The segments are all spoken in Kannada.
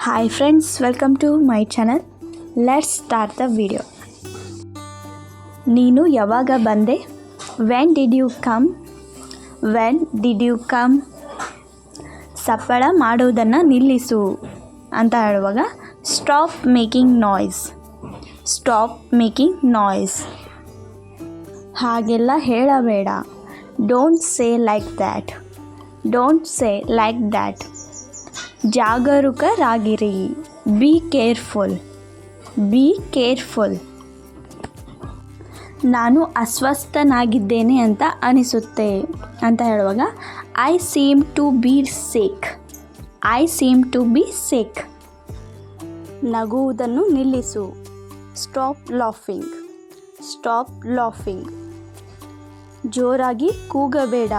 Hi friends, welcome to my channel. Let's start the video. ನೀನು ಯಾವಾಗ ಬಂದೆ? When did you come? When did you come? ಸಪ್ಪಳ ಮಾಡೋದನ್ನು ನಿಲ್ಲಿಸು ಅಂತ ಹೇಳುವಾಗ stop making noise. Stop making noise. ಹಾಗೆಲ್ಲ ಹೇಳಬೇಡ. Don't say like that. Don't say like that. ಜಾಗರೂಕರಾಗಿರಿ. Be careful. Be careful. ನಾನು ಅಸ್ವಸ್ಥನಾಗಿದ್ದೇನೆ ಅಂತ ಅನಿಸುತ್ತೆ ಅಂತ ಹೇಳುವಾಗ I seem to be sick. I seem to be sick. ನಗುವುದನ್ನು ನಿಲ್ಲಿಸು. Stop laughing. Stop laughing. ಜೋರಾಗಿ ಕೂಗಬೇಡ.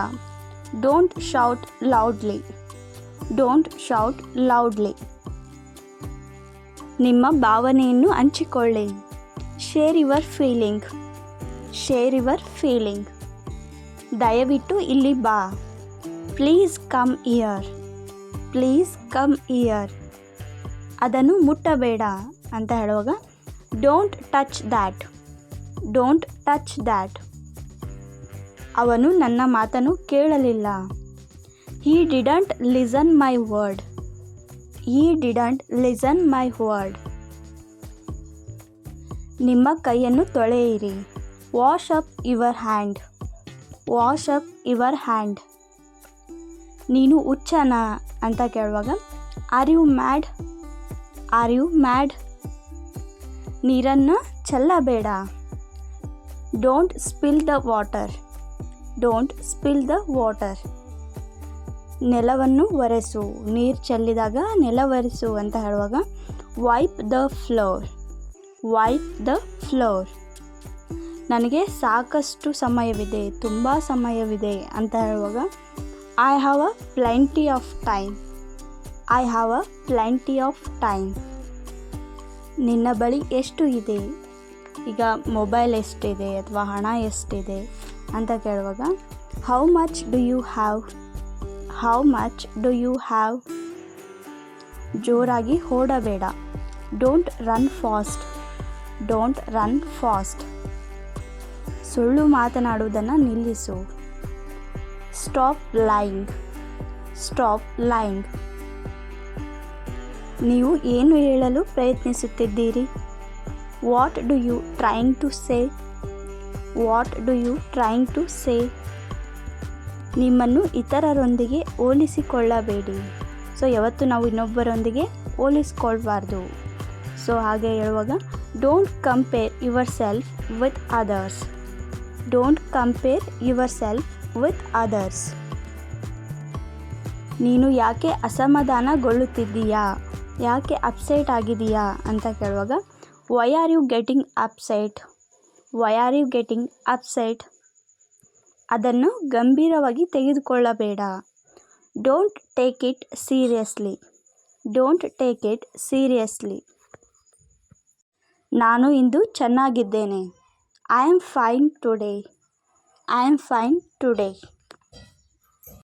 Don't shout loudly. Don't shout loudly. ನಿಮ್ಮ ಭಾವನೆಯನ್ನು ಹಂಚಿಕೊಳ್ಳಿ. Share your feeling. Share your feeling. ದಯವಿಟ್ಟು ಇಲ್ಲಿ ಬಾ. Please come year. Please come year. ಅದನ್ನು ಮುಟ್ಟಬೇಡ ಅಂತ ಹೇಳುವಾಗ don't touch that. Don't touch that. ಅವನು ನನ್ನ ಮಾತನ್ನು ಕೇಳಲಿಲ್ಲ. He didn't listen my word. He didn't listen my word. ನಿಮ್ಮ ಕೈಯನ್ನು ತೊಳೆಯಿರಿ. Wash up your hand. Wash up your hand. ನೀನು ಹುಚ್ಚನಾ ಅಂತ ಕೇಳುವಾಗ are you mad. Are you mad. ನೀರನ್ನು ಚೆಲ್ಲಬೇಡ. Don't spill the water. Don't spill the water. ನೆಲವನ್ನು ಒರೆಸು. ನೀರು ಚೆಲ್ಲಿದಾಗ ನೆಲ ಒರೆಸು ಅಂತ ಹೇಳುವಾಗ wipe the floor. Wipe the floor. ನನಗೆ ಸಾಕಷ್ಟು ಸಮಯವಿದೆ, ತುಂಬ ಸಮಯವಿದೆ ಅಂತ ಹೇಳುವಾಗ I have a plenty of time. I have a plenty of time. ನಿನ್ನ ಬಳಿ ಎಷ್ಟು ಇದೆ? ಈಗ ಮೊಬೈಲ್ ಎಷ್ಟಿದೆ ಅಥವಾ ಹಣ ಎಷ್ಟಿದೆ ಅಂತ ಕೇಳುವಾಗ how much do you have. How much do you have. ಜೋರಾಗಿ ಓಡಬೇಡ. Don't run fast. Don't run fast. ಸುಳ್ಳು ಮಾತನಾಡುವುದನ್ನು ನಿಲ್ಲಿಸು. Stop lying. Stop lying. ನೀವು ಏನು ಹೇಳಲು ಪ್ರಯತ್ನಿಸುತ್ತಿದ್ದೀರಿ? What do you trying to say. What do you trying to say. ನಿಮ್ಮನ್ನು ಇತರರೊಂದಿಗೆ ಹೋಲಿಸಿಕೊಳ್ಳಬೇಡಿ. ಸೊ ಯಾವತ್ತು ನಾವು ಇನ್ನೊಬ್ಬರೊಂದಿಗೆ ಹೋಲಿಸ್ಕೊಳ್ಬಾರ್ದು. ಸೊ ಹಾಗೆ ಹೇಳುವಾಗ don't compare yourself with others. Don't compare yourself with others. ನೀನು ಯಾಕೆ ಅಸಮಾಧಾನಗೊಳ್ಳುತ್ತಿದ್ದೀಯಾ? ಯಾಕೆ ಅಪ್ಸೆಟ್ ಆಗಿದೆಯಾ ಅಂತ ಕೇಳುವಾಗ why are you getting upset. Why are you getting upset. ಅದನ್ನು ಗಂಭೀರವಾಗಿ ತೆಗೆದುಕೊಳ್ಳಬೇಡ. Don't take it seriously. Don't take it seriously. ನಾನು ಇಂದು ಚೆನ್ನಾಗಿದ್ದೇನೆ. I am fine today. I am fine today.